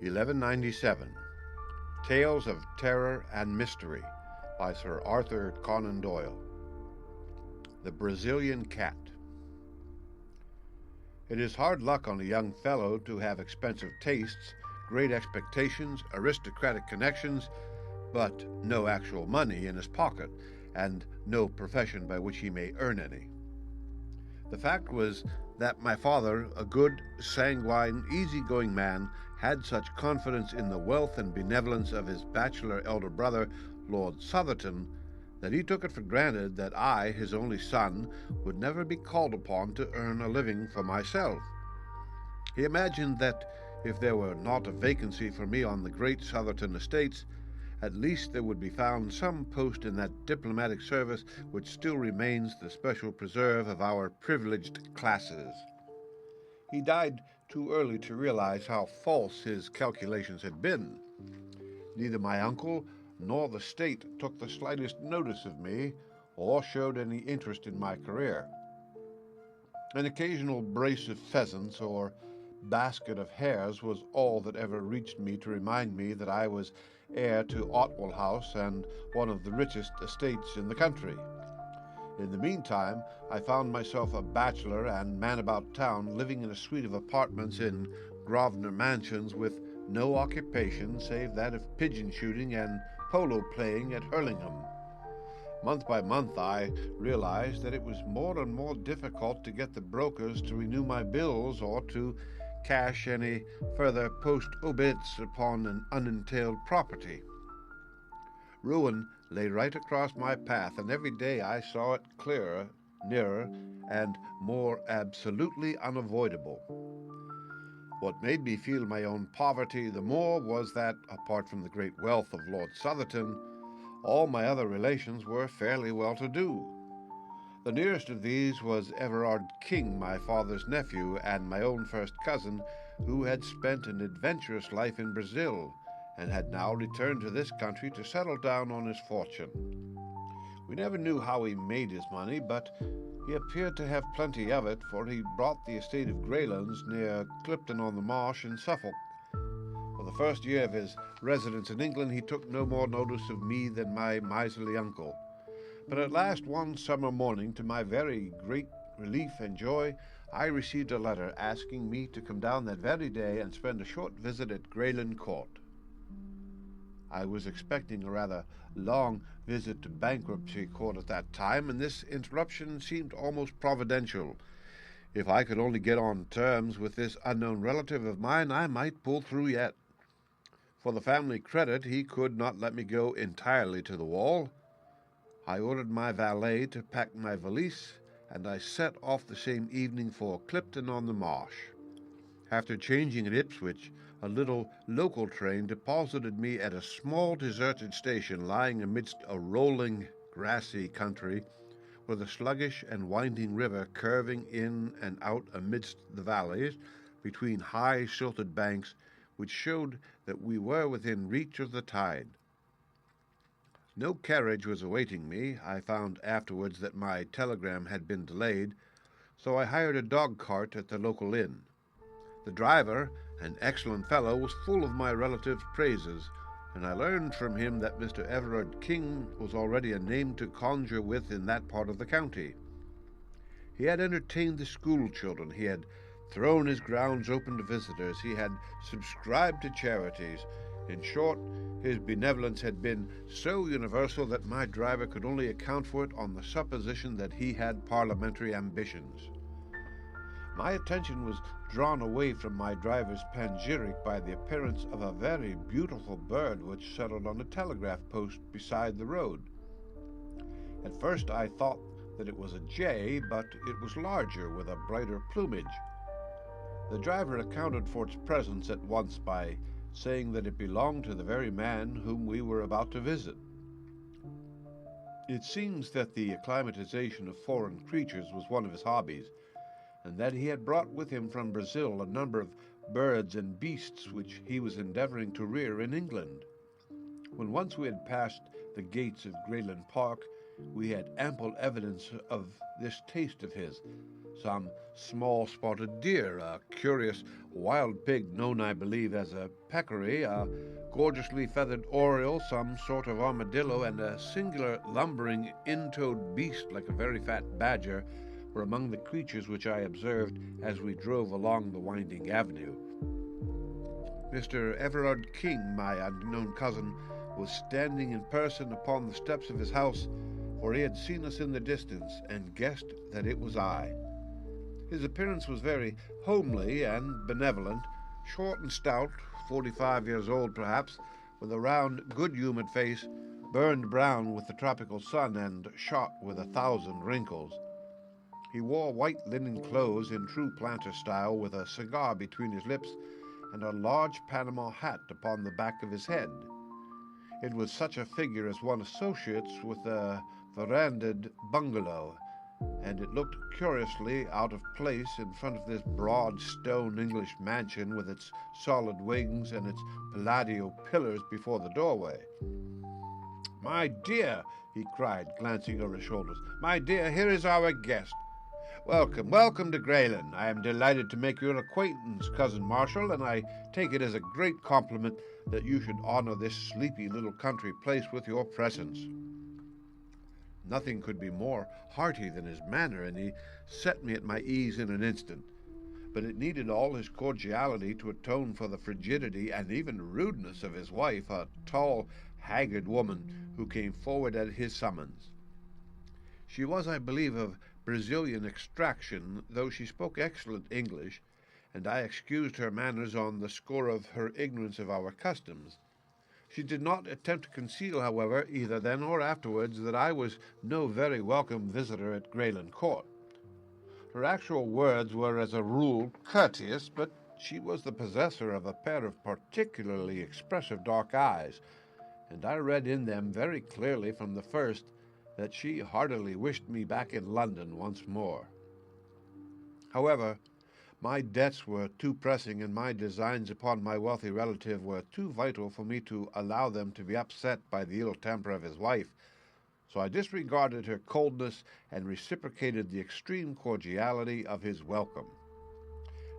1197. Tales of Terror and Mystery by Sir Arthur Conan Doyle. The Brazilian Cat. It is hard luck on a young fellow to have expensive tastes, great expectations, aristocratic connections, but no actual money in his pocket, and no profession by which he may earn any. The fact was that my father, a good, sanguine, easy-going man, had such confidence in the wealth and benevolence of his bachelor elder brother, Lord Southerton, that he took it for granted that I, his only son, would never be called upon to earn a living for myself. He imagined that if there were not a vacancy for me on the great Southerton estates, at least there would be found some post in that diplomatic service which still remains the special preserve of our privileged classes. He died too early to realize how false his calculations had been. Neither my uncle nor the state took the slightest notice of me or showed any interest in my career. An occasional brace of pheasants or basket of hares was all that ever reached me to remind me that I was heir to Otwell House and one of the richest estates in the country. In the meantime, I found myself a bachelor and man about town, living in a suite of apartments in Grosvenor Mansions with no occupation save that of pigeon shooting and polo playing at Hurlingham. Month by month I realized that it was more and more difficult to get the brokers to renew my bills or to cash any further post-obits upon an unentailed property. Ruin lay right across my path, and every day I saw it clearer, nearer, and more absolutely unavoidable. What made me feel my own poverty the more was that, apart from the great wealth of Lord Southerton, all my other relations were fairly well-to-do. The nearest of these was Everard King, my father's nephew, and my own first cousin, who had spent an adventurous life in Brazil, and had now returned to this country to settle down on his fortune. We never knew how he made his money, but he appeared to have plenty of it, for he bought the estate of Greylands near Clipton-on-the-Marsh in Suffolk. For the first year of his residence in England he took no more notice of me than my miserly uncle. But at last, one summer morning, to my very great relief and joy, I received a letter asking me to come down that very day and spend a short visit at Greyland Court. I was expecting a rather long visit to Bankruptcy Court at that time, and this interruption seemed almost providential. If I could only get on terms with this unknown relative of mine, I might pull through yet. For the family credit, he could not let me go entirely to the wall. I ordered my valet to pack my valise, and I set off the same evening for Clipton-on-the-Marsh. After changing at Ipswich, a little local train deposited me at a small deserted station lying amidst a rolling, grassy country, with a sluggish and winding river curving in and out amidst the valleys, between high silted banks, which showed that we were within reach of the tide. No carriage was awaiting me. I found afterwards that my telegram had been delayed, so I hired a dog-cart at the local inn. The driver, an excellent fellow, was full of my relative's praises, and I learned from him that Mr. Everard King was already a name to conjure with in that part of the county. He had entertained the school children, he had thrown his grounds open to visitors, he had subscribed to charities. In short, his benevolence had been so universal that my driver could only account for it on the supposition that he had parliamentary ambitions. My attention was drawn away from my driver's panegyric by the appearance of a very beautiful bird which settled on a telegraph post beside the road. At first I thought that it was a jay, but it was larger, with a brighter plumage. The driver accounted for its presence at once by saying that it belonged to the very man whom we were about to visit. It seems that the acclimatization of foreign creatures was one of his hobbies, and that he had brought with him from Brazil a number of birds and beasts which he was endeavoring to rear in England. When once we had passed the gates of Greyland Park, we had ample evidence of this taste of his, some small spotted deer, a curious wild pig known, I believe, as a peccary, a gorgeously feathered oriole, some sort of armadillo, and a singular lumbering in-toed beast like a very fat badger were among the creatures which I observed as we drove along the winding avenue. Mr. Everard King, my unknown cousin, was standing in person upon the steps of his house, for he had seen us in the distance and guessed that it was I. His appearance was very homely and benevolent, short and stout, 45 years old perhaps, with a round, good-humoured face, burned brown with the tropical sun and shot with 1,000 wrinkles. He wore white linen clothes in true planter style, with a cigar between his lips and a large Panama hat upon the back of his head. It was such a figure as one associates with a verandahed bungalow, and it looked curiously out of place in front of this broad stone English mansion with its solid wings and its palladio pillars before the doorway. "My dear," he cried, glancing over his shoulders, "my dear, here is our guest. Welcome, welcome to Greyland. I am delighted to make your acquaintance, Cousin Marshall, and I take it as a great compliment that you should honor this sleepy little country place with your presence." Nothing could be more hearty than his manner, and he set me at my ease in an instant. But it needed all his cordiality to atone for the frigidity and even rudeness of his wife, a tall, haggard woman who came forward at his summons. She was, I believe, of Brazilian extraction, though she spoke excellent English, and I excused her manners on the score of her ignorance of our customs. She did not attempt to conceal, however, either then or afterwards, that I was no very welcome visitor at Greyland Court. Her actual words were, as a rule, courteous, but she was the possessor of a pair of particularly expressive dark eyes, and I read in them very clearly from the first that she heartily wished me back in London once more. However, my debts were too pressing, and my designs upon my wealthy relative were too vital for me to allow them to be upset by the ill temper of his wife, so I disregarded her coldness and reciprocated the extreme cordiality of his welcome.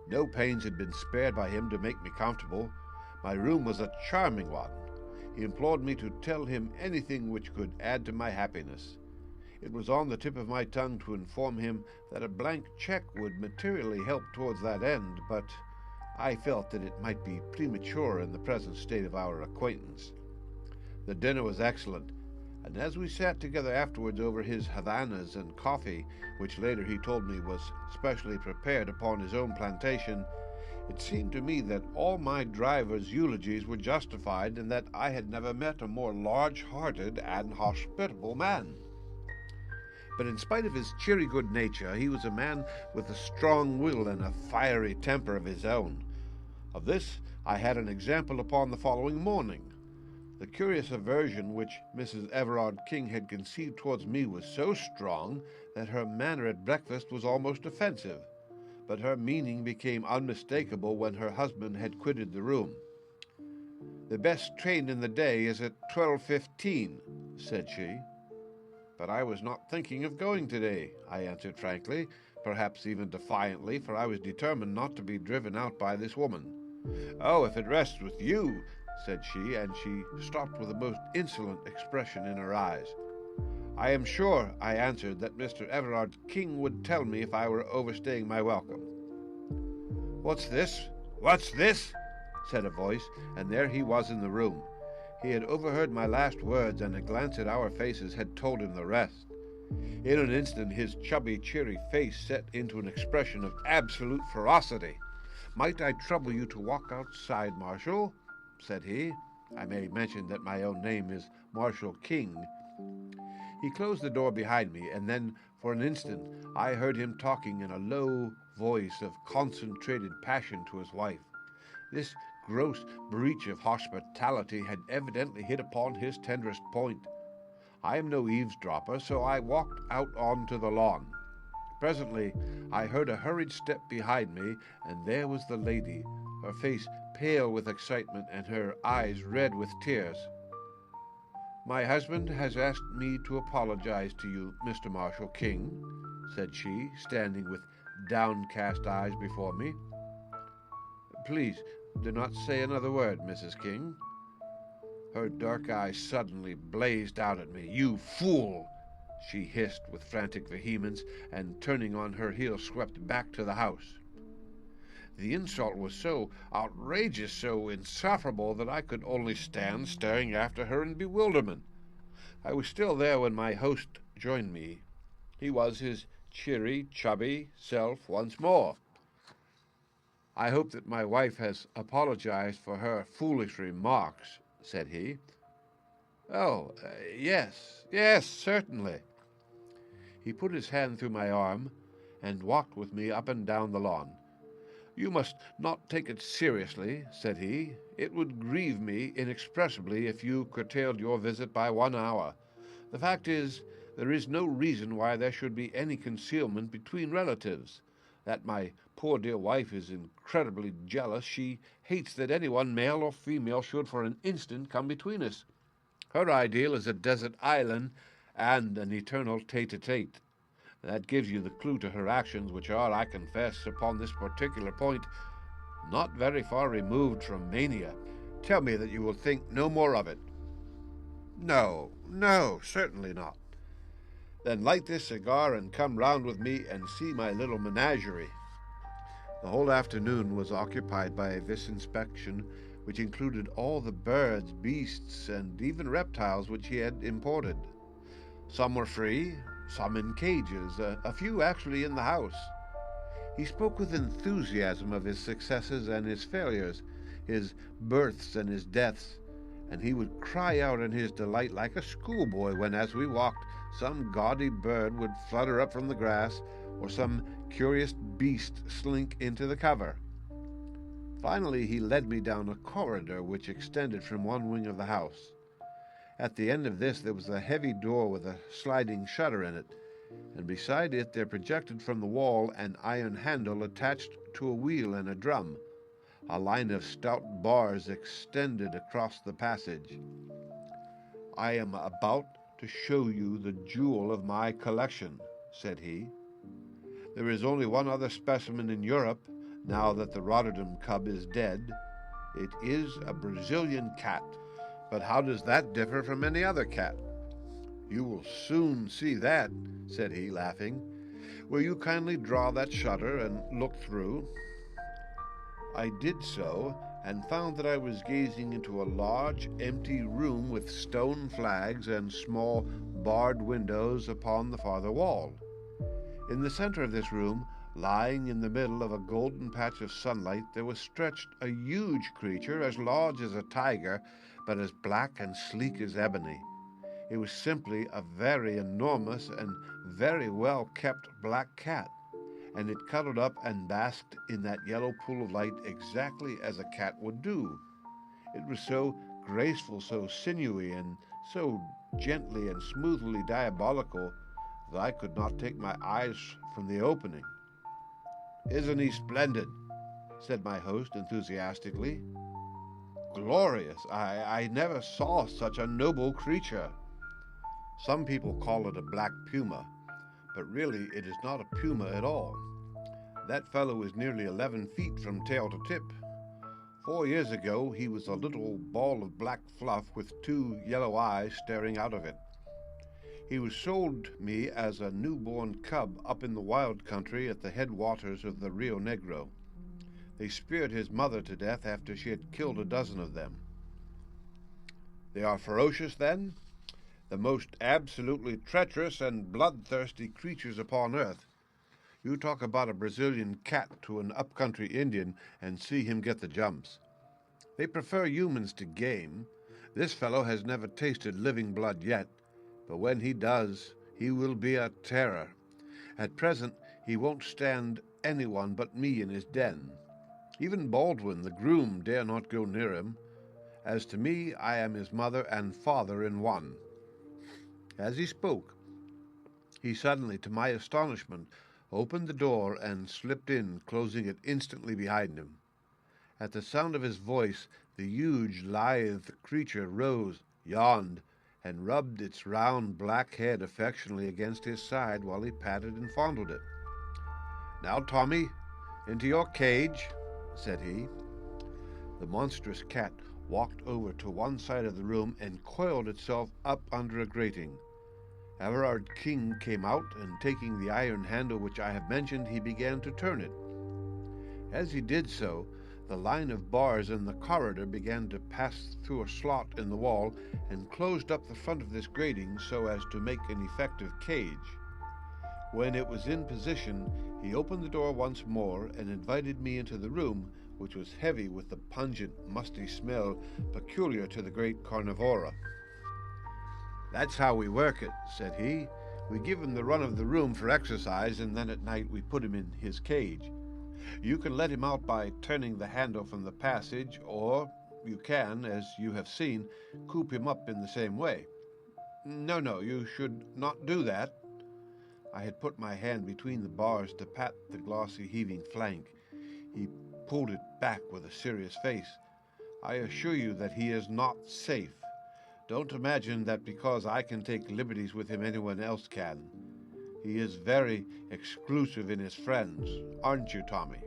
No pains had been spared by him to make me comfortable. My room was a charming one. He implored me to tell him anything which could add to my happiness. It was on the tip of my tongue to inform him that a blank check would materially help towards that end, but I felt that it might be premature in the present state of our acquaintance. The dinner was excellent, and as we sat together afterwards over his Havanas and coffee, which later he told me was specially prepared upon his own plantation, it seemed to me that all my driver's eulogies were justified, and that I had never met a more large-hearted and hospitable man. But in spite of his cheery good nature, he was a man with a strong will and a fiery temper of his own. Of this I had an example upon the following morning. The curious aversion which Mrs. Everard King had conceived towards me was so strong that her manner at breakfast was almost offensive, but her meaning became unmistakable when her husband had quitted the room. "The best train in the day is at 12:15, said she. "But I was not thinking of going today," I answered frankly, perhaps even defiantly, for I was determined not to be driven out by this woman. "Oh, if it rests with you," said she, and she stopped with a most insolent expression in her eyes. "I am sure," I answered, "that Mr. Everard King would tell me if I were overstaying my welcome." "What's this? What's this?" said a voice, and there he was in the room. He had overheard my last words, and a glance at our faces had told him the rest. In an instant his chubby, cheery face set into an expression of absolute ferocity. "Might I trouble you to walk outside, Marshall?" said he. I may mention that my own name is Marshall King. He closed the door behind me, and then, for an instant, I heard him talking in a low voice of concentrated passion to his wife. This gross breach of hospitality had evidently hit upon his tenderest point. I am no eavesdropper, so I walked out onto the lawn. Presently I heard a hurried step behind me, and there was the lady, her face pale with excitement and her eyes red with tears. "My husband has asked me to apologize to you, Mr. Marshall King," said she, standing with downcast eyes before me. "Please, do not say another word, Mrs. King." Her dark eyes suddenly blazed out at me. "You fool!" she hissed with frantic vehemence, and turning on her heel swept back to the house. The insult was so outrageous, so insufferable, that I could only stand staring after her in bewilderment. I was still there when my host joined me. He was his cheery, chubby self once more. "I hope that my wife has apologized for her foolish remarks," said he. "Oh, yes, certainly." He put his hand through my arm and walked with me up and down the lawn. "You must not take it seriously," said he. "It would grieve me inexpressibly if you curtailed your visit by 1 hour. The fact is, there is no reason why there should be any concealment between relatives. That my poor dear wife is incredibly jealous. She hates that anyone, male or female, should for an instant come between us. Her ideal is a desert island and an eternal tete-a-tete. That gives you the clue to her actions, which are, I confess, upon this particular point, not very far removed from mania. Tell me that you will think no more of it." No, certainly not." "Then light this cigar and come round with me and see my little menagerie." The whole afternoon was occupied by this inspection, which included all the birds, beasts, and even reptiles which he had imported. Some were free, some in cages, a few actually in the house. He spoke with enthusiasm of his successes and his failures, his births and his deaths, and he would cry out in his delight like a schoolboy when, as we walked, some gaudy bird would flutter up from the grass, or some curious beast slink into the cover. Finally, he led me down a corridor which extended from one wing of the house. At the end of this there was a heavy door with a sliding shutter in it, and beside it there projected from the wall an iron handle attached to a wheel and a drum. A line of stout bars extended across the passage. "I am about to show you the jewel of my collection," said he. "There is only one other specimen in Europe, now that the Rotterdam cub is dead. It is a Brazilian cat. But how does that differ from any other cat?" "You will soon see that," said he, laughing. "Will you kindly draw that shutter and look through?" I did so, and found that I was gazing into a large, empty room with stone flags and small, barred windows upon the farther wall. In the center of this room, lying in the middle of a golden patch of sunlight, there was stretched a huge creature as large as a tiger, but as black and sleek as ebony. It was simply a very enormous and very well-kept black cat, and it cuddled up and basked in that yellow pool of light exactly as a cat would do. It was so graceful, so sinewy, and so gently and smoothly diabolical that I could not take my eyes from the opening. "Isn't he splendid?" said my host enthusiastically. "Glorious! I never saw such a noble creature. Some people call it a black puma, but really it is not a puma at all. That fellow is nearly 11 feet from tail to tip. 4 years ago he was a little ball of black fluff with 2 yellow eyes staring out of it. He was sold me as a newborn cub up in the wild country at the headwaters of the Rio Negro. They speared his mother to death after she had killed a dozen of them." "They are ferocious, then?" "The most absolutely treacherous and bloodthirsty creatures upon earth. You talk about a Brazilian cat to an up-country Indian, and see him get the jumps. They prefer humans to game. This fellow has never tasted living blood yet, but when he does, he will be a terror. At present, he won't stand anyone but me in his den. Even Baldwin, the groom, dare not go near him. As to me, I am his mother and father in one." As he spoke, he suddenly, to my astonishment, opened the door and slipped in, closing it instantly behind him. At the sound of his voice, the huge, lithe creature rose, yawned, and rubbed its round black head affectionately against his side while he patted and fondled it. "Now, Tommy, into your cage," said he. The monstrous cat walked over to one side of the room and coiled itself up under a grating. Everard King came out, and taking the iron handle which I have mentioned, he began to turn it. As he did so, the line of bars in the corridor began to pass through a slot in the wall and closed up the front of this grating so as to make an effective cage. When it was in position, he opened the door once more and invited me into the room, which was heavy with the pungent, musty smell peculiar to the great carnivora. "That's how we work it," said he. "We give him the run of the room for exercise, and then at night we put him in his cage. You can let him out by turning the handle from the passage, or you can, as you have seen, coop him up in the same way." No, you should not do that." I had put my hand between the bars to pat the glossy, heaving flank. He pulled it back with a serious face. "I assure you that he is not safe. Don't imagine that because I can take liberties with him anyone else can. He is very exclusive in his friends, aren't you, Tommy?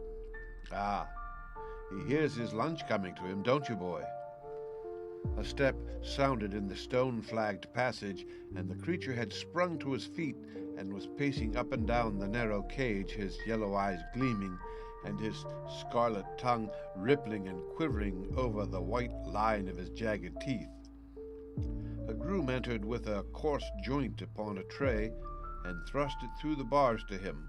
Ah, he hears his lunch coming to him, don't you, boy?" A step sounded in the stone-flagged passage, and the creature had sprung to his feet and was pacing up and down the narrow cage, his yellow eyes gleaming and his scarlet tongue rippling and quivering over the white line of his jagged teeth. A groom entered with a coarse joint upon a tray and thrust it through the bars to him.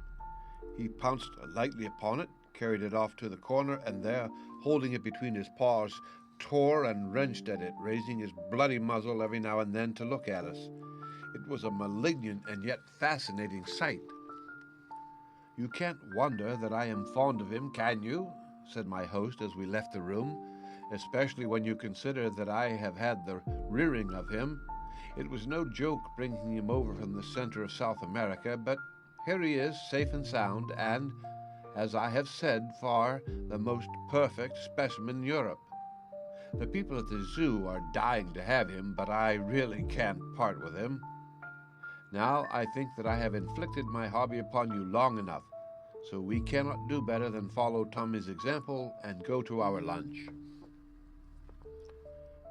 He pounced lightly upon it, carried it off to the corner, and there, holding it between his paws, tore and wrenched at it, raising his bloody muzzle every now and then to look at us. It was a malignant and yet fascinating sight. "You can't wonder that I am fond of him, can you?" said my host as we left the room, "especially when you consider that I have had the rearing of him. It was no joke bringing him over from the center of South America, but here he is, safe and sound, and, as I have said, far the most perfect specimen in Europe. The people at the zoo are dying to have him, but I really can't part with him. Now I think that I have inflicted my hobby upon you long enough, so we cannot do better than follow Tommy's example and go to our lunch."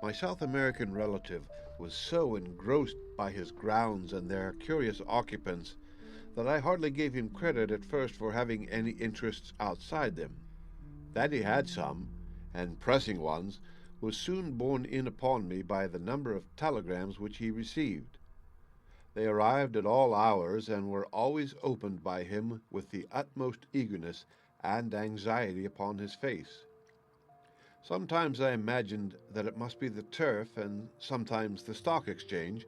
My South American relative was so engrossed by his grounds and their curious occupants that I hardly gave him credit at first for having any interests outside them. That he had some, and pressing ones, was soon borne in upon me by the number of telegrams which he received. They arrived at all hours and were always opened by him with the utmost eagerness and anxiety upon his face. Sometimes I imagined that it must be the turf, and sometimes the stock exchange,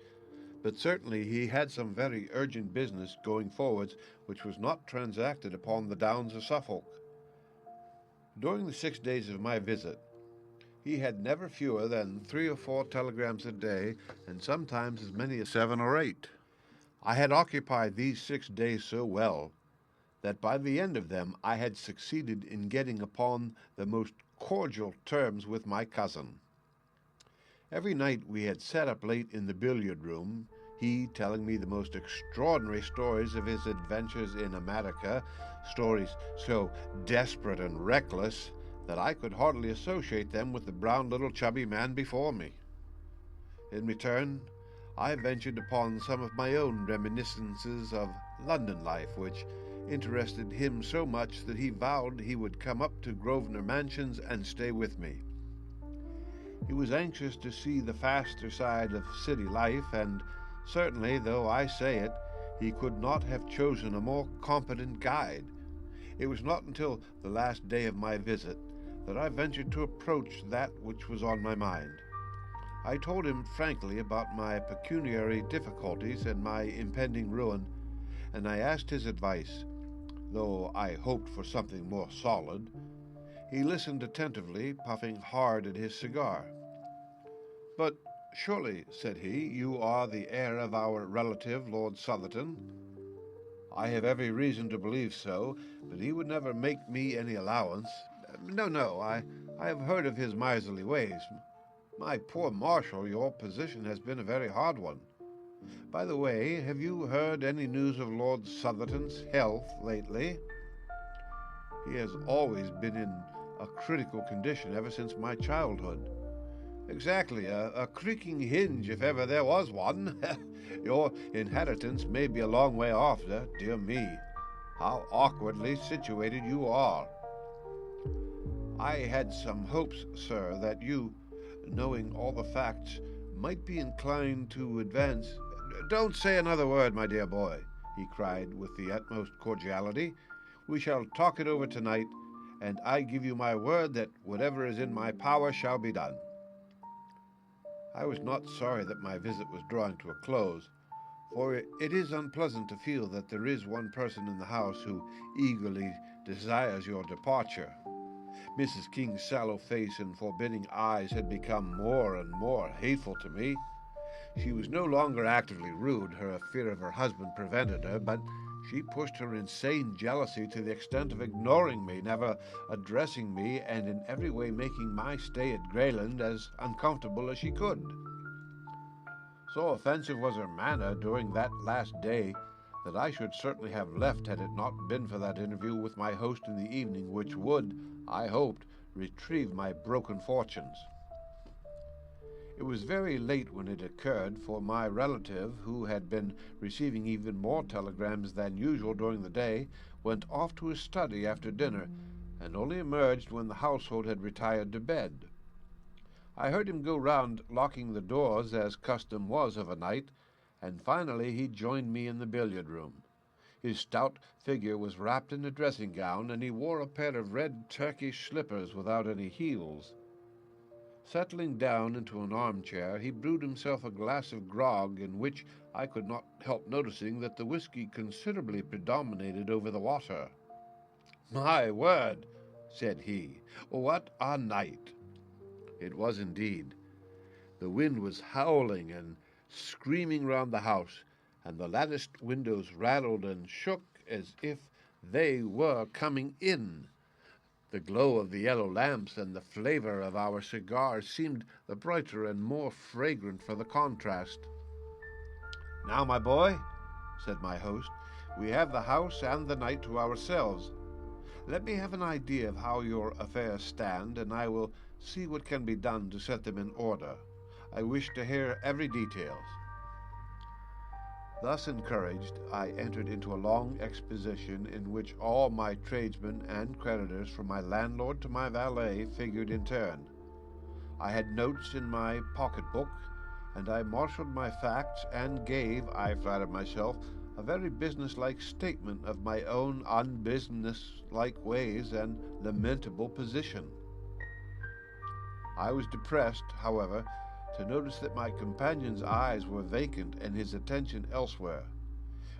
but certainly he had some very urgent business going forwards which was not transacted upon the downs of Suffolk. During the 6 days of my visit, he had never fewer than 3 or 4 telegrams a day, and sometimes as many as 7 or 8. I had occupied these 6 days so well that by the end of them I had succeeded in getting upon the most cordial terms with my cousin. Every night we had sat up late in the billiard-room, he telling me the most extraordinary stories of his adventures in America, stories so desperate and reckless that I could hardly associate them with the brown little chubby man before me. In return, I ventured upon some of my own reminiscences of London life, which interested him so much that he vowed he would come up to Grosvenor Mansions and stay with me. He was anxious to see the faster side of city life, and certainly, though I say it, he could not have chosen a more competent guide. It was not until the last day of my visit that I ventured to approach that which was on my mind. I told him frankly about my pecuniary difficulties and my impending ruin, and I asked his advice, though I hoped for something more solid. He listened attentively, puffing hard at his cigar. "But surely," said he, "you are the heir of our relative, Lord Southerton?" "I have every reason to believe so, but he would never make me any allowance. No, I have heard of his miserly ways. My poor Marshal, your position has been a very hard one. By the way, have you heard any news of Lord Southerton's health lately?" He has always been in a critical condition ever since my childhood. Exactly, a creaking hinge if ever there was one. Your inheritance may be a long way off, dear me. How awkwardly situated you are. I had some hopes, sir, that you, knowing all the facts, might be inclined to advance. Don't say another word, my dear boy, he cried with the utmost cordiality. We shall talk it over tonight, and I give you my word that whatever is in my power shall be done. I was not sorry that my visit was drawing to a close, for it is unpleasant to feel that there is one person in the house who eagerly desires your departure. Mrs. King's sallow face and forbidding eyes had become more and more hateful to me. She was no longer actively rude, her fear of her husband prevented her, but she pushed her insane jealousy to the extent of ignoring me, never addressing me, and in every way making my stay at Greyland as uncomfortable as she could. So offensive was her manner during that last day that I should certainly have left had it not been for that interview with my host in the evening, which would, I hoped, retrieve my broken fortunes. It was very late when it occurred, for my relative, who had been receiving even more telegrams than usual during the day, went off to his study after dinner, and only emerged when the household had retired to bed. I heard him go round locking the doors, as custom was of a night, and finally he joined me in the billiard-room. His stout figure was wrapped in a dressing-gown, and he wore a pair of red Turkish slippers without any heels. Settling down into an armchair, he brewed himself a glass of grog, in which I could not help noticing that the whiskey considerably predominated over the water. "My word," said he, "what a night!" It was indeed. The wind was howling and screaming round the house, and the latticed windows rattled and shook as if they were coming in. The glow of the yellow lamps and the flavor of our cigars seemed the brighter and more fragrant for the contrast. "Now, my boy," said my host, "we have the house and the night to ourselves. Let me have an idea of how your affairs stand, and I will see what can be done to set them in order. I wish to hear every detail." Thus encouraged, I entered into a long exposition in which all my tradesmen and creditors, from my landlord to my valet, figured in turn. I had notes in my pocket-book, and I marshaled my facts and gave, I flattered myself, a very business-like statement of my own unbusiness-like ways and lamentable position. I was depressed, however, to notice that my companion's eyes were vacant and his attention elsewhere.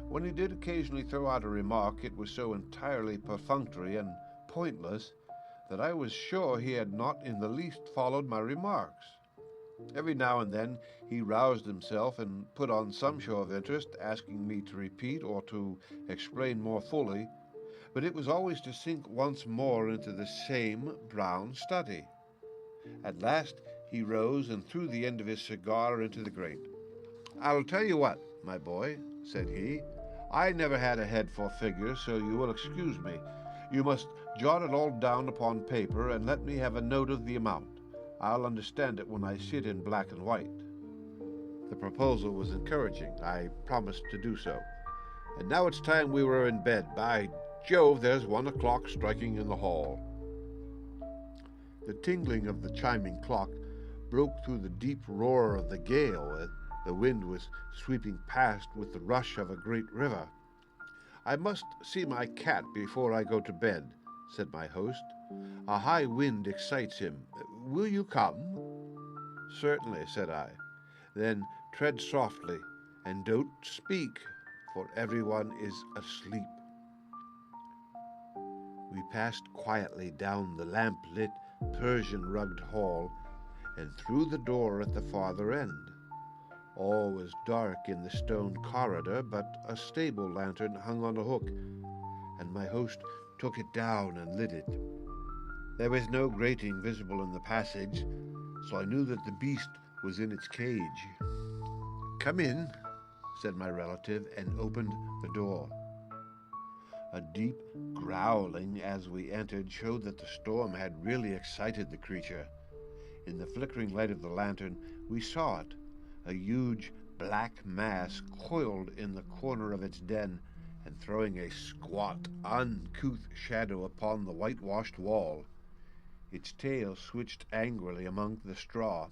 When he did occasionally throw out a remark, it was so entirely perfunctory and pointless that I was sure he had not in the least followed my remarks. Every now and then he roused himself and put on some show of interest, asking me to repeat or to explain more fully, but it was always to sink once more into the same brown study. At last he rose and threw the end of his cigar into the grate. "I'll tell you what, my boy," said he, "I never had a head for figures, so you will excuse me. You must jot it all down upon paper and let me have a note of the amount. I'll understand it when I see it in black and white." The proposal was encouraging. I promised to do so. And now it's time we were in bed. By Jove, there's 1 o'clock striking in the hall. The tingling of the chiming clock broke through the deep roar of the gale. The wind was sweeping past with the rush of a great river. "I must see my cat before I go to bed," said my host. "A high wind excites him. Will you come?" "Certainly," said I. "Then tread softly, and don't speak, for everyone is asleep." We passed quietly down the lamp-lit, Persian-rugged hall, and through the door at the farther end. All was dark in the stone corridor, but a stable lantern hung on a hook, and my host took it down and lit it. There was no grating visible in the passage, so I knew that the beast was in its cage. "Come in," said my relative, and opened the door. A deep growling as we entered showed that the storm had really excited the creature. In the flickering light of the lantern, we saw it, a huge black mass coiled in the corner of its den and throwing a squat, uncouth shadow upon the whitewashed wall. Its tail switched angrily among the straw.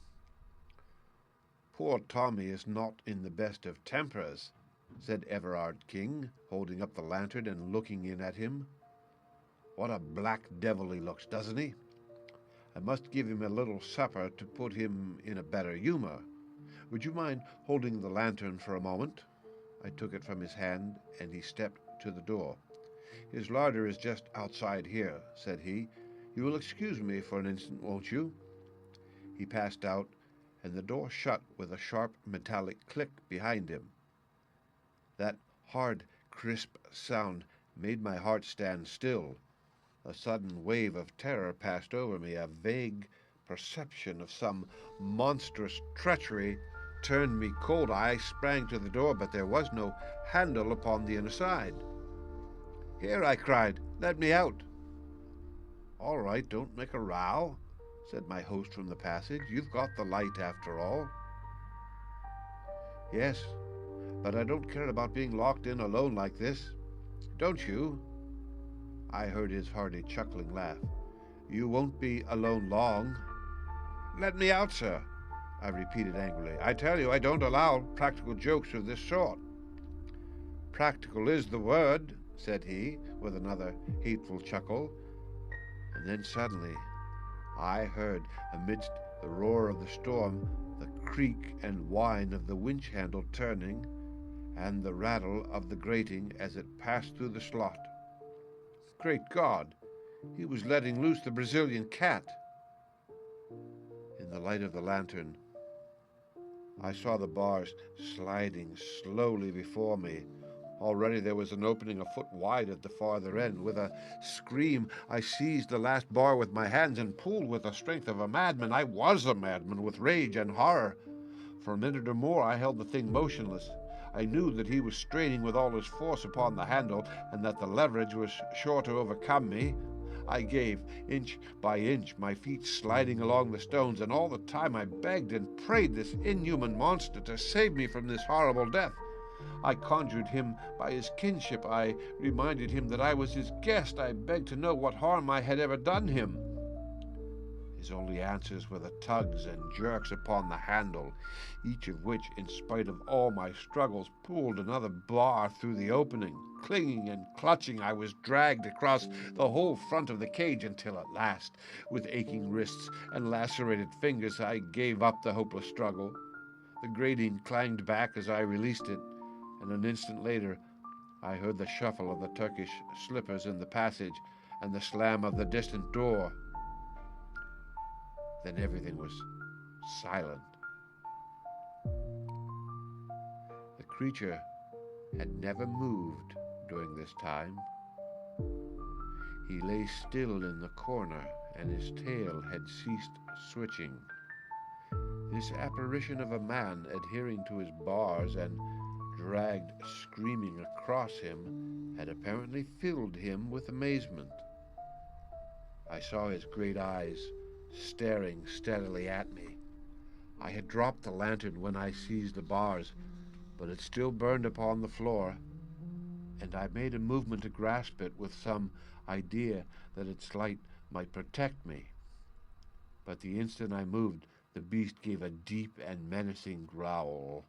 "Poor Tommy is not in the best of tempers," said Everard King, holding up the lantern and looking in at him. "What a black devil he looks, doesn't he? I must give him a little supper to put him in a better humor. Would you mind holding the lantern for a moment?" I took it from his hand, and he stepped to the door. "His larder is just outside here," said he. "You will excuse me for an instant, won't you?" He passed out, and the door shut with a sharp metallic click behind him. That hard, crisp sound made my heart stand still. A sudden wave of terror passed over me. A vague perception of some monstrous treachery turned me cold. I sprang to the door, but there was no handle upon the inner side. "Here," I cried, "let me out." "All right, don't make a row," said my host from the passage. "You've got the light after all." "Yes, but I don't care about being locked in alone like this. Don't you?" I heard his hearty chuckling laugh. "You won't be alone long." "Let me out, sir," I repeated angrily. "I tell you, I don't allow practical jokes of this sort." "Practical is the word," said he, with another hateful chuckle. And then suddenly I heard, amidst the roar of the storm, the creak and whine of the winch handle turning, and the rattle of the grating as it passed through the slot. Great God! He was letting loose the Brazilian cat. In the light of the lantern, I saw the bars sliding slowly before me. Already there was an opening a foot wide at the farther end. With a scream, I seized the last bar with my hands and pulled with the strength of a madman. I was a madman with rage and horror. For a minute or more I held the thing motionless. I knew that he was straining with all his force upon the handle, and that the leverage was sure to overcome me. I gave, inch by inch, my feet sliding along the stones, and all the time I begged and prayed this inhuman monster to save me from this horrible death. I conjured him by his kinship. I reminded him that I was his guest. I begged to know what harm I had ever done him. His only answers were the tugs and jerks upon the handle, each of which, in spite of all my struggles, pulled another bar through the opening. Clinging and clutching, I was dragged across the whole front of the cage until at last, with aching wrists and lacerated fingers, I gave up the hopeless struggle. The grating clanged back as I released it, and an instant later I heard the shuffle of the Turkish slippers in the passage and the slam of the distant door. Then everything was silent. The creature had never moved during this time. He lay still in the corner, and his tail had ceased switching. This apparition of a man adhering to his bars and dragged screaming across him had apparently filled him with amazement. I saw his great eyes staring steadily at me. I had dropped the lantern when I seized the bars, but it still burned upon the floor, and I made a movement to grasp it with some idea that its light might protect me. But the instant I moved, the beast gave a deep and menacing growl.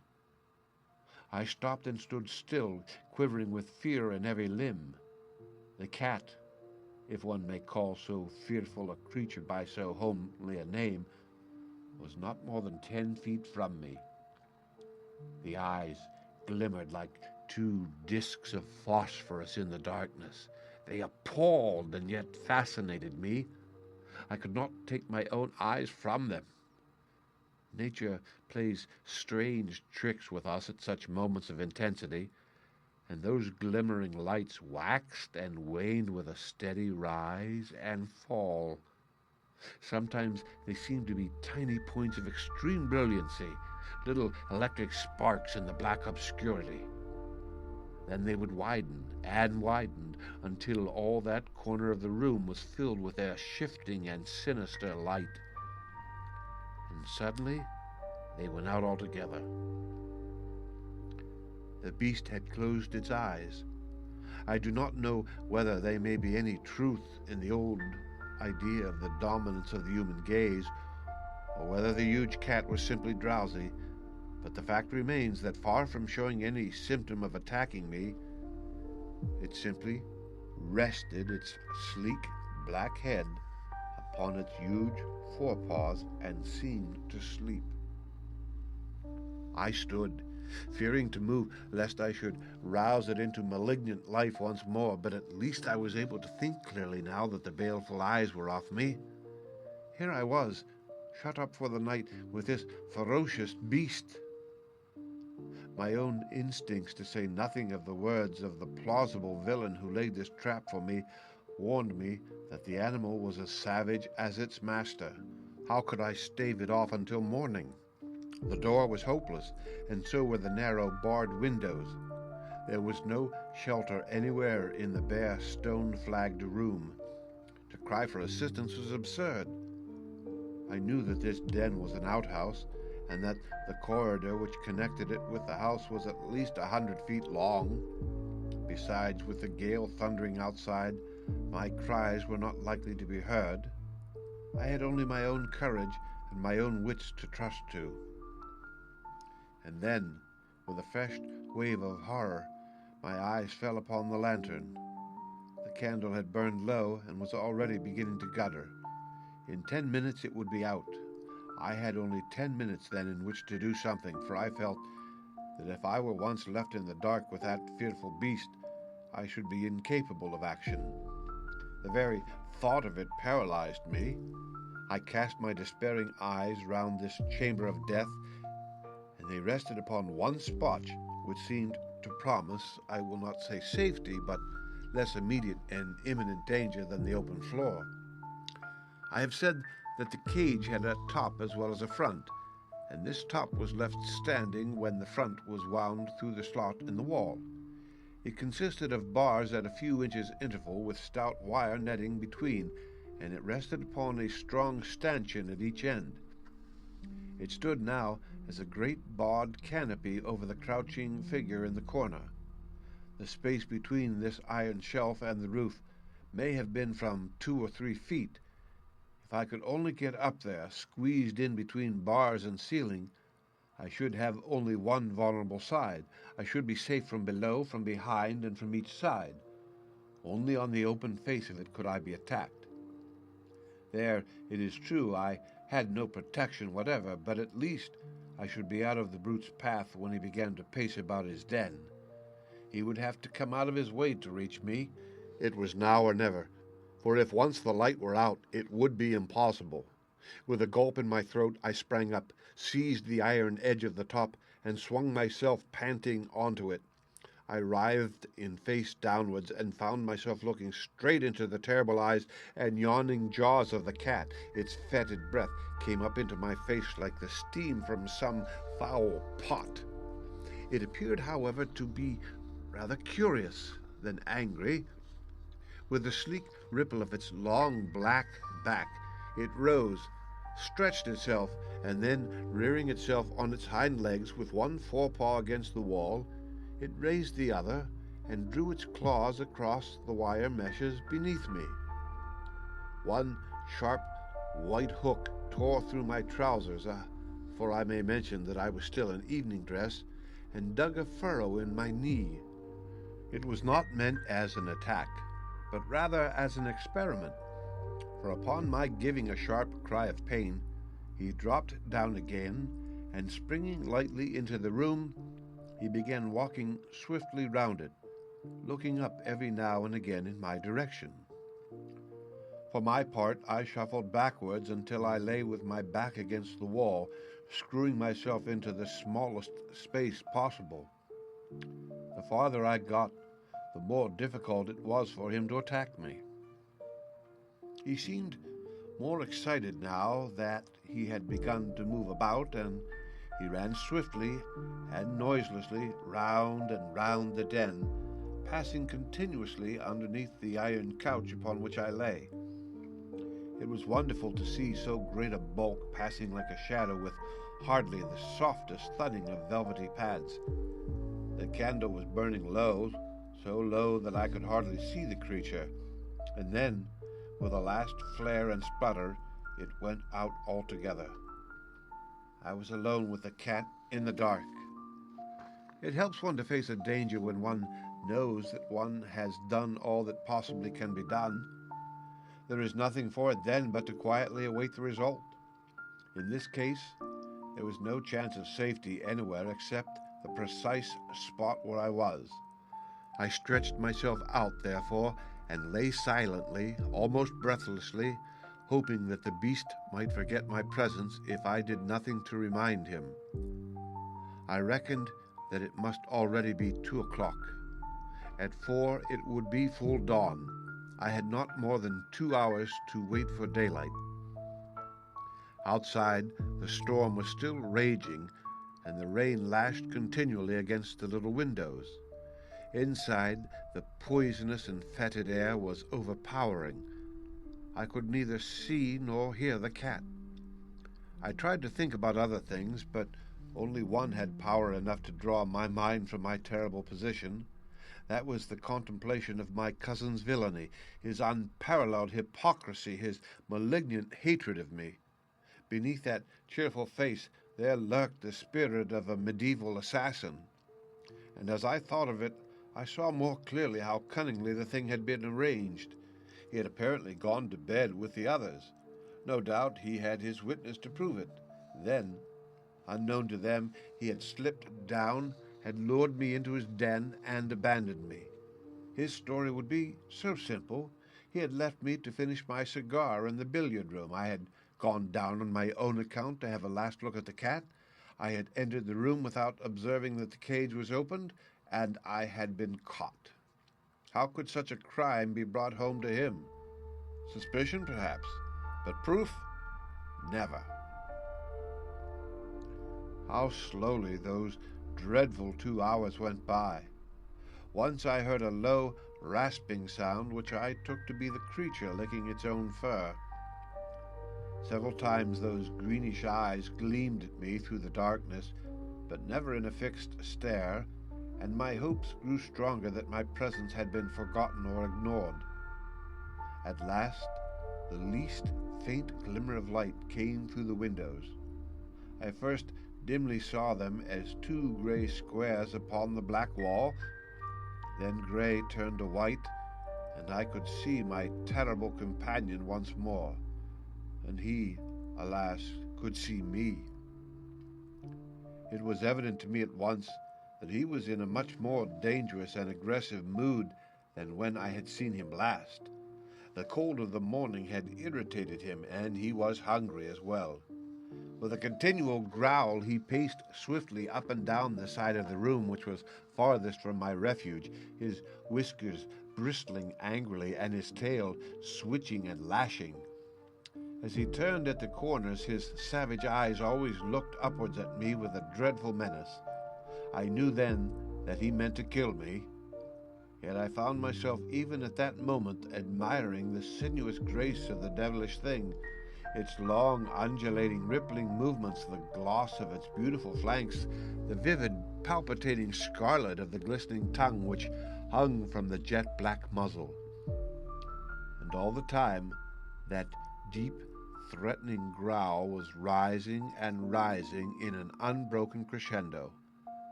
I stopped and stood still, quivering with fear in every limb. The cat, if one may call so fearful a creature by so homely a name, was not more than 10 feet from me. The eyes glimmered like two discs of phosphorus in the darkness. They appalled and yet fascinated me. I could not take my own eyes from them. Nature plays strange tricks with us at such moments of intensity, and those glimmering lights waxed and waned with a steady rise and fall. Sometimes they seemed to be tiny points of extreme brilliancy, little electric sparks in the black obscurity. Then they would widen and widen until all that corner of the room was filled with their shifting and sinister light. And suddenly they went out altogether. The beast had closed its eyes. I do not know whether there may be any truth in the old idea of the dominance of the human gaze, or whether the huge cat was simply drowsy, but the fact remains that far from showing any symptom of attacking me, it simply rested its sleek black head upon its huge forepaws and seemed to sleep. I stood, fearing to move lest I should rouse it into malignant life once more, but at least I was able to think clearly now that the baleful eyes were off me. Here I was, shut up for the night with this ferocious beast. My own instincts, to say nothing of the words of the plausible villain who laid this trap for me, warned me that the animal was as savage as its master. How could I stave it off until morning? The door was hopeless, and so were the narrow barred windows. There was no shelter anywhere in the bare stone-flagged room. To cry for assistance was absurd. I knew that this den was an outhouse, and that the corridor which connected it with the house was at least 100 feet long. Besides, with the gale thundering outside, my cries were not likely to be heard. I had only my own courage and my own wits to trust to. And then, with a fresh wave of horror, my eyes fell upon the lantern. The candle had burned low and was already beginning to gutter. In 10 minutes it would be out. I had only 10 minutes then in which to do something, for I felt that if I were once left in the dark with that fearful beast, I should be incapable of action. The very thought of it paralyzed me. I cast my despairing eyes round this chamber of death, and they rested upon one spot which seemed to promise, I will not say safety, but less immediate and imminent danger than the open floor. I have said that the cage had a top as well as a front, and this top was left standing when the front was wound through the slot in the wall. It consisted of bars at a few inches interval with stout wire netting between, and it rested upon a strong stanchion at each end. It stood now as a great barred canopy over the crouching figure in the corner. The space between this iron shelf and the roof may have been from 2 or 3 feet. If I could only get up there, squeezed in between bars and ceiling, I should have only one vulnerable side. I should be safe from below, from behind, and from each side. Only on the open face of it could I be attacked. There, it is true, I had no protection whatever, but at least I should be out of the brute's path when he began to pace about his den. He would have to come out of his way to reach me. It was now or never, for if once the light were out, it would be impossible. With a gulp in my throat, I sprang up, seized the iron edge of the top, and swung myself panting onto it. I writhed in face downwards and found myself looking straight into the terrible eyes and yawning jaws of the cat. Its fetid breath came up into my face like the steam from some foul pot. It appeared, however, to be rather curious than angry. With the sleek ripple of its long black back, it rose, stretched itself, and then, rearing itself on its hind legs with one forepaw against the wall, it raised the other and drew its claws across the wire meshes beneath me. One sharp white hook tore through my trousers, for I may mention that I was still in evening dress, and dug a furrow in my knee. It was not meant as an attack, but rather as an experiment, for upon my giving a sharp cry of pain, he dropped down again, and springing lightly into the room, he began walking swiftly round it, looking up every now and again in my direction. For my part, I shuffled backwards until I lay with my back against the wall, screwing myself into the smallest space possible. The farther I got, the more difficult it was for him to attack me. He seemed more excited now that he had begun to move about, and He ran swiftly and noiselessly round and round the den, passing continuously underneath the iron couch upon which I lay. It was wonderful to see so great a bulk passing like a shadow with hardly the softest thudding of velvety pads. The candle was burning low, so low that I could hardly see the creature, and then, with a last flare and sputter, it went out altogether. I was alone with the cat in the dark. It helps one to face a danger when one knows that one has done all that possibly can be done. There is nothing for it then but to quietly await the result. In this case, there was no chance of safety anywhere except the precise spot where I was. I stretched myself out, therefore, and lay silently, almost breathlessly, hoping that the beast might forget my presence if I did nothing to remind him. I reckoned that it must already be 2 o'clock. At 4 it would be full dawn. I had not more than 2 hours to wait for daylight. Outside, the storm was still raging, and the rain lashed continually against the little windows. Inside, the poisonous and fetid air was overpowering. I could neither see nor hear the cat. I tried to think about other things, but only one had power enough to draw my mind from my terrible position. That was the contemplation of my cousin's villainy, his unparalleled hypocrisy, his malignant hatred of me. Beneath that cheerful face there lurked the spirit of a medieval assassin. And as I thought of it, I saw more clearly how cunningly the thing had been arranged. He had apparently gone to bed with the others. No doubt he had his witness to prove it. Then, unknown to them, he had slipped down, had lured me into his den, and abandoned me. His story would be so simple. He had left me to finish my cigar in the billiard room. I had gone down on my own account to have a last look at the cat. I had entered the room without observing that the cage was opened, and I had been caught. How could such a crime be brought home to him? Suspicion, perhaps, but proof? Never. How slowly those dreadful 2 hours went by. Once I heard a low, rasping sound which I took to be the creature licking its own fur. Several times those greenish eyes gleamed at me through the darkness, but never in a fixed stare, and my hopes grew stronger that my presence had been forgotten or ignored. At last, the least faint glimmer of light came through the windows. I first dimly saw them as 2 gray squares upon the black wall. Then gray turned to white, and I could see my terrible companion once more, and he, alas, could see me. It was evident to me at once that he was in a much more dangerous and aggressive mood than when I had seen him last. The cold of the morning had irritated him, and he was hungry as well. With a continual growl, he paced swiftly up and down the side of the room which was farthest from my refuge, his whiskers bristling angrily and his tail switching and lashing. As he turned at the corners, his savage eyes always looked upwards at me with a dreadful menace. I knew then that he meant to kill me, yet I found myself even at that moment admiring the sinuous grace of the devilish thing, its long, undulating, rippling movements, the gloss of its beautiful flanks, the vivid, palpitating scarlet of the glistening tongue which hung from the jet-black muzzle. And all the time, that deep, threatening growl was rising and rising in an unbroken crescendo.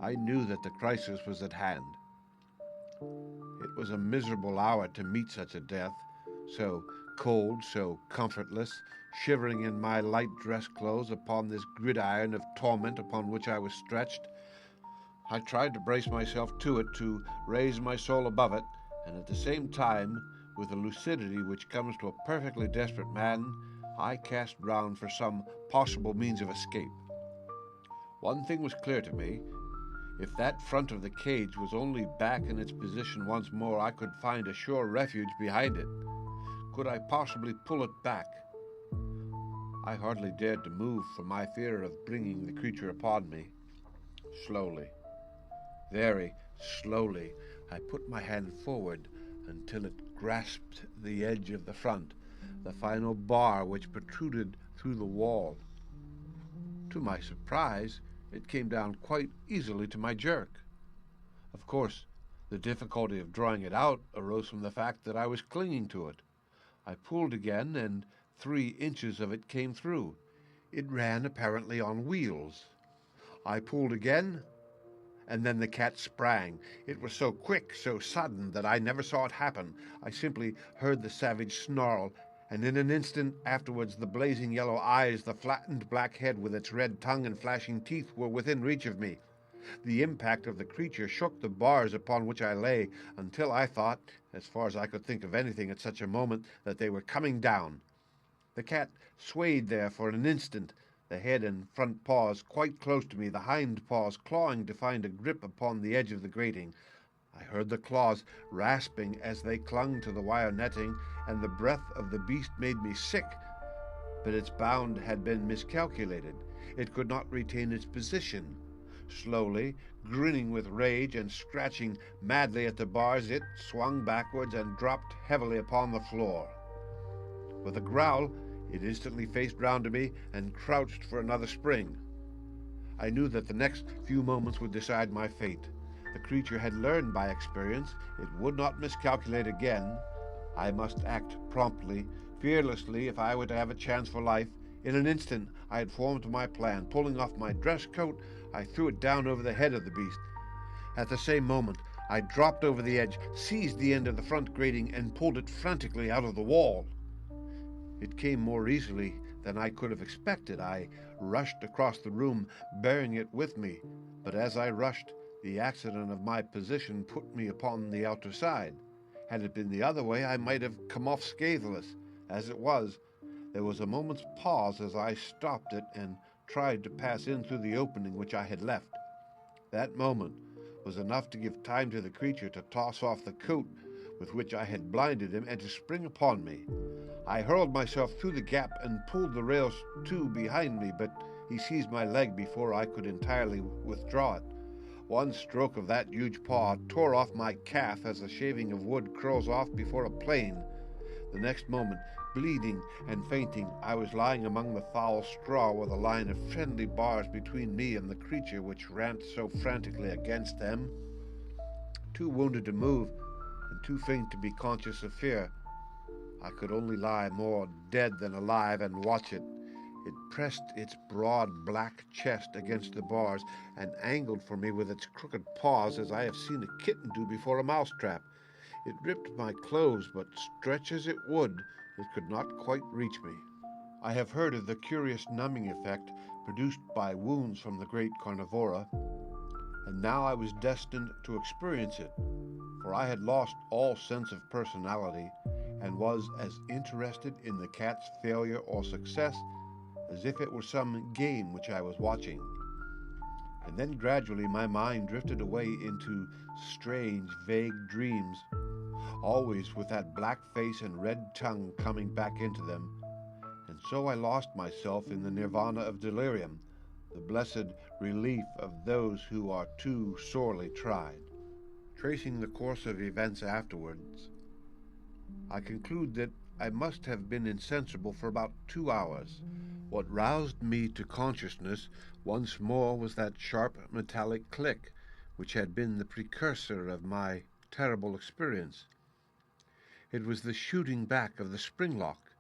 I knew that the crisis was at hand. It was a miserable hour to meet such a death, so cold, so comfortless, shivering in my light dress clothes upon this gridiron of torment upon which I was stretched. I tried to brace myself to it, to raise my soul above it, and at the same time, with the lucidity which comes to a perfectly desperate man, I cast round for some possible means of escape. One thing was clear to me. If that front of the cage was only back in its position once more, I could find a sure refuge behind it. Could I possibly pull it back? I hardly dared to move for my fear of bringing the creature upon me. Slowly, very slowly, I put my hand forward until it grasped the edge of the front, the final bar which protruded through the wall. To my surprise, it came down quite easily to my jerk. Of course, the difficulty of drawing it out arose from the fact that I was clinging to it. I pulled again, and 3 inches of it came through. It ran apparently on wheels. I pulled again, and then the cat sprang. It was so quick, so sudden, that I never saw it happen. I simply heard the savage snarl, and in an instant afterwards the blazing yellow eyes, the flattened black head with its red tongue and flashing teeth were within reach of me. The impact of the creature shook the bars upon which I lay, until I thought, as far as I could think of anything at such a moment, that they were coming down. The cat swayed there for an instant, the head and front paws quite close to me, the hind paws clawing to find a grip upon the edge of the grating. I heard the claws rasping as they clung to the wire netting, and the breath of the beast made me sick. But its bound had been miscalculated. It could not retain its position. Slowly, grinning with rage and scratching madly at the bars, it swung backwards and dropped heavily upon the floor. With a growl, it instantly faced round to me and crouched for another spring. I knew that the next few moments would decide my fate. The creature had learned by experience. It would not miscalculate again. I must act promptly, fearlessly, if I were to have a chance for life. In an instant I had formed my plan. Pulling off my dress coat, I threw it down over the head of the beast. At the same moment I dropped over the edge, seized the end of the front grating, and pulled it frantically out of the wall. It came more easily than I could have expected. I rushed across the room, bearing it with me, but as I rushed, the accident of my position put me upon the outer side. Had it been the other way, I might have come off scatheless. As it was, there was a moment's pause as I stopped it and tried to pass in through the opening which I had left. That moment was enough to give time to the creature to toss off the coat with which I had blinded him and to spring upon me. I hurled myself through the gap and pulled the rails to behind me, but he seized my leg before I could entirely withdraw it. One stroke of that huge paw tore off my calf as a shaving of wood curls off before a plane. The next moment, bleeding and fainting, I was lying among the foul straw with a line of friendly bars between me and the creature which ran so frantically against them. Too wounded to move, and too faint to be conscious of fear, I could only lie more dead than alive and watch it. It pressed its broad black chest against the bars and angled for me with its crooked paws as I have seen a kitten do before a mousetrap. It ripped my clothes, but stretch as it would, it could not quite reach me. I have heard of the curious numbing effect produced by wounds from the great carnivora, and now I was destined to experience it, for I had lost all sense of personality and was as interested in the cat's failure or success as if it were some game which I was watching. And then gradually my mind drifted away into strange, vague dreams, always with that black face and red tongue coming back into them, and so I lost myself in the nirvana of delirium, the blessed relief of those who are too sorely tried. Tracing the course of events afterwards, I conclude that I must have been insensible for about 2 hours. What roused me to consciousness once more was that sharp metallic click which had been the precursor of my terrible experience. It was the shooting back of the spring lock.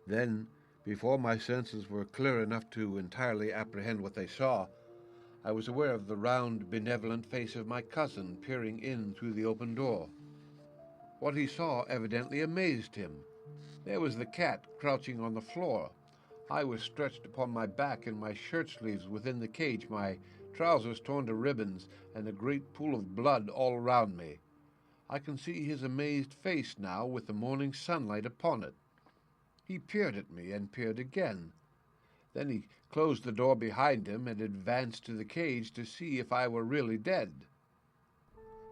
Then, before my senses were clear enough to entirely apprehend what they saw, I was aware of the round, benevolent face of my cousin peering in through the open door. What he saw evidently amazed him. There was the cat crouching on the floor. I was stretched upon my back in my shirt-sleeves within the cage, my trousers torn to ribbons, and a great pool of blood all around me. I can see his amazed face now with the morning sunlight upon it. He peered at me and peered again. Then he closed the door behind him and advanced to the cage to see if I were really dead.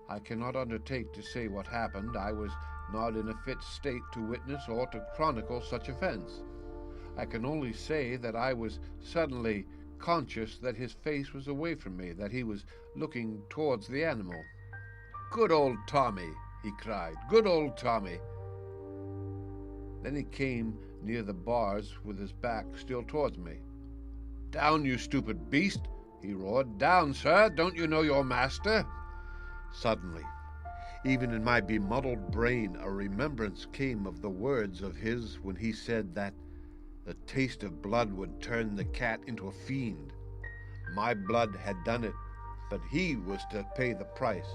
I cannot undertake to say what happened. I was not in a fit state to witness or to chronicle such events. I can only say that I was suddenly conscious that his face was away from me, that he was looking towards the animal. "Good old Tommy," he cried. "Good old Tommy." Then he came near the bars with his back still towards me. "Down, you stupid beast," he roared. "Down, sir. Don't you know your master?" Suddenly, even in my bemuddled brain, a remembrance came of the words of his when he said that the taste of blood would turn the cat into a fiend. My blood had done it, but he was to pay the price.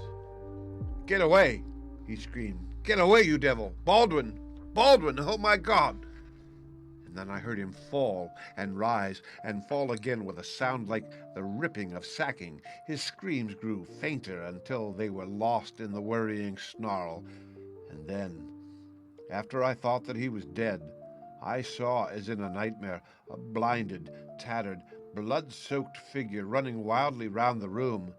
"Get away!" he screamed. "Get away, you devil! Baldwin! Baldwin! Oh, my God!" And then I heard him fall and rise and fall again with a sound like the ripping of sacking. His screams grew fainter until they were lost in the worrying snarl. And then, after I thought that he was dead, I saw, as in a nightmare, a blinded, tattered, blood-soaked figure running wildly round the room,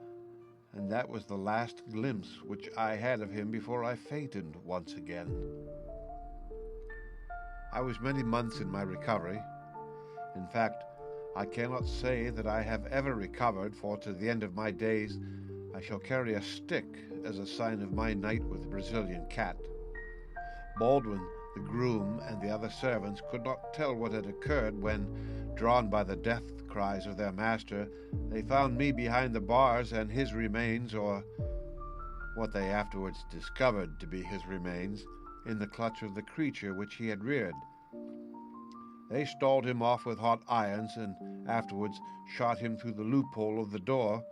and that was the last glimpse which I had of him before I fainted once again. I was many months in my recovery. In fact, I cannot say that I have ever recovered, for to the end of my days I shall carry a stick as a sign of my night with the Brazilian cat. Baldwin, the groom, and the other servants could not tell what had occurred when, drawn by the death cries of their master, they found me behind the bars and his remains, or what they afterwards discovered to be his remains, in the clutch of the creature which he had reared. They stalled him off with hot irons and afterwards shot him through the loophole of the door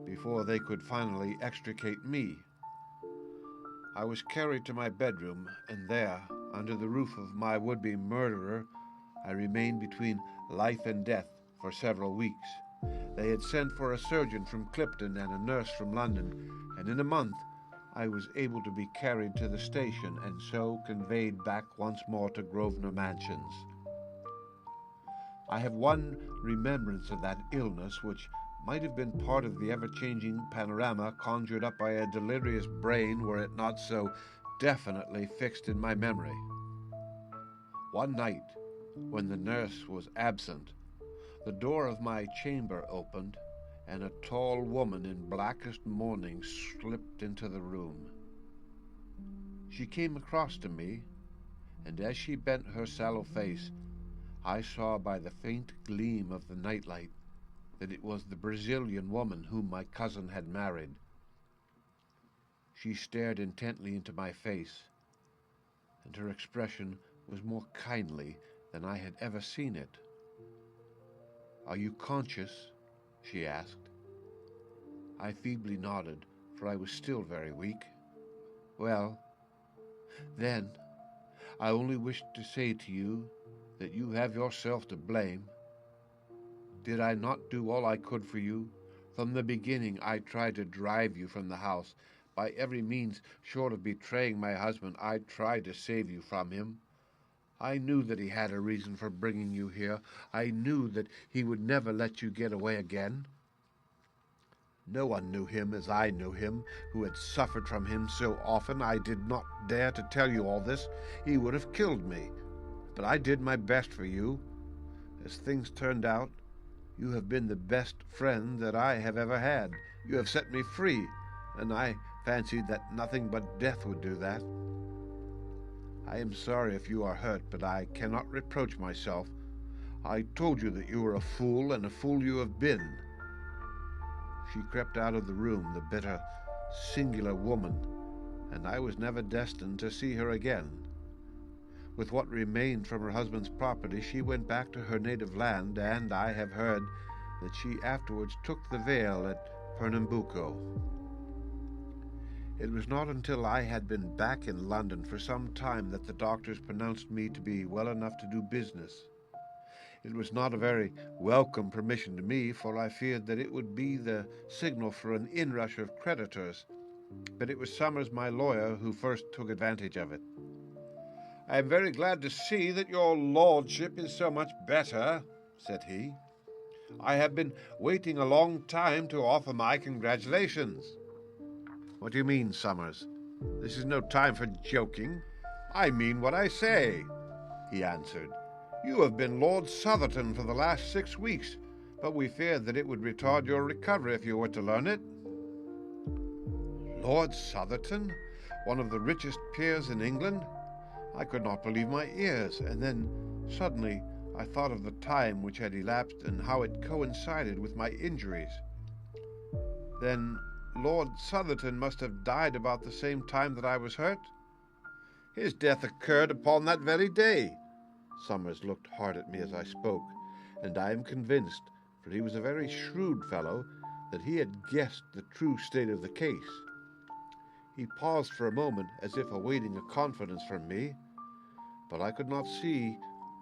before they could finally extricate me. I was carried to my bedroom, and there, under the roof of my would-be murderer, I remained between life and death for several weeks. They had sent for a surgeon from Clipton and a nurse from London, and in a month I was able to be carried to the station and so conveyed back once more to Grosvenor Mansions. I have one remembrance of that illness which might have been part of the ever-changing panorama conjured up by a delirious brain were it not so definitely fixed in my memory. One night, when the nurse was absent, the door of my chamber opened, and a tall woman in blackest mourning slipped into the room. She came across to me, and as she bent her sallow face, I saw by the faint gleam of the nightlight that it was the Brazilian woman whom my cousin had married. She stared intently into my face, and her expression was more kindly than I had ever seen it. "Are you conscious?" she asked. I feebly nodded, for I was still very weak. "Well, then, I only wished to say to you that you have yourself to blame. Did I not do all I could for you? From the beginning I tried to drive you from the house. By every means, short of betraying my husband, I tried to save you from him. I knew that he had a reason for bringing you here. I knew that he would never let you get away again. No one knew him as I knew him, who had suffered from him so often. I did not dare to tell you all this. He would have killed me. But I did my best for you. As things turned out, you have been the best friend that I have ever had. You have set me free, and I fancied that nothing but death would do that. I am sorry if you are hurt, but I cannot reproach myself. I told you that you were a fool, and a fool you have been." She crept out of the room, the bitter, singular woman, and I was never destined to see her again. With what remained from her husband's property, she went back to her native land, and I have heard that she afterwards took the veil at Pernambuco. It was not until I had been back in London for some time that the doctors pronounced me to be well enough to do business. It was not a very welcome permission to me, for I feared that it would be the signal for an inrush of creditors, but it was Summers, my lawyer, who first took advantage of it. "I am very glad to see that your lordship is so much better," said he. "I have been waiting a long time to offer my congratulations." "What do you mean, Summers? This is no time for joking. I mean what I say," he answered. You have been Lord Southerton for the last 6 weeks, but we feared that it would retard your recovery if you were to learn it." Lord Southerton? One of the richest peers in England? I could not believe my ears, and then, suddenly, I thought of the time which had elapsed and how it coincided with my injuries. Then Lord Southerton must have died about the same time that I was hurt? His death occurred upon that very day. Summers looked hard at me as I spoke, and I am convinced, for he was a very shrewd fellow, that he had guessed the true state of the case. He paused for a moment as if awaiting a confidence from me, but I could not see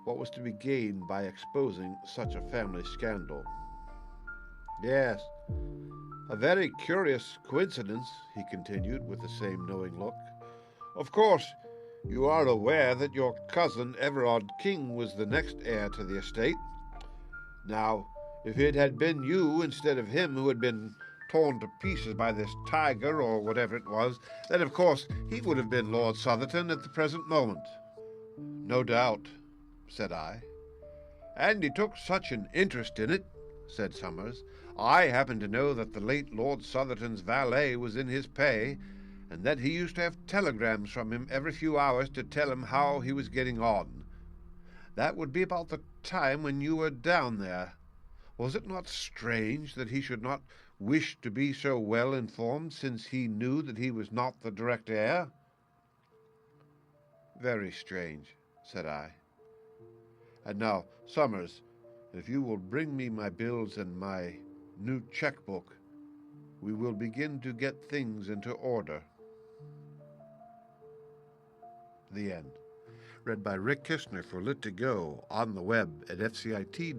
what was to be gained by exposing such a family scandal. "Yes, a very curious coincidence," he continued with the same knowing look. "Of course, you are aware that your cousin Everard King was the next heir to the estate. Now, if it had been you instead of him who had been torn to pieces by this tiger or whatever it was, then of course he would have been Lord Southerton at the present moment." "No doubt," said I. "And he took such an interest in it," said Summers. "I happen to know that the late Lord Southerton's valet was in his pay, and that he used to have telegrams from him every few hours to tell him how he was getting on. That would be about the time when you were down there. Was it not strange that he should not wish to be so well informed, since he knew that he was not the direct heir?" "Very strange," said I. "And now, Summers, if you will bring me my bills and my new checkbook, we will begin to get things into order." The end. Read by Rick Kistner for Lit2Go on the web at fcit.usf.edu.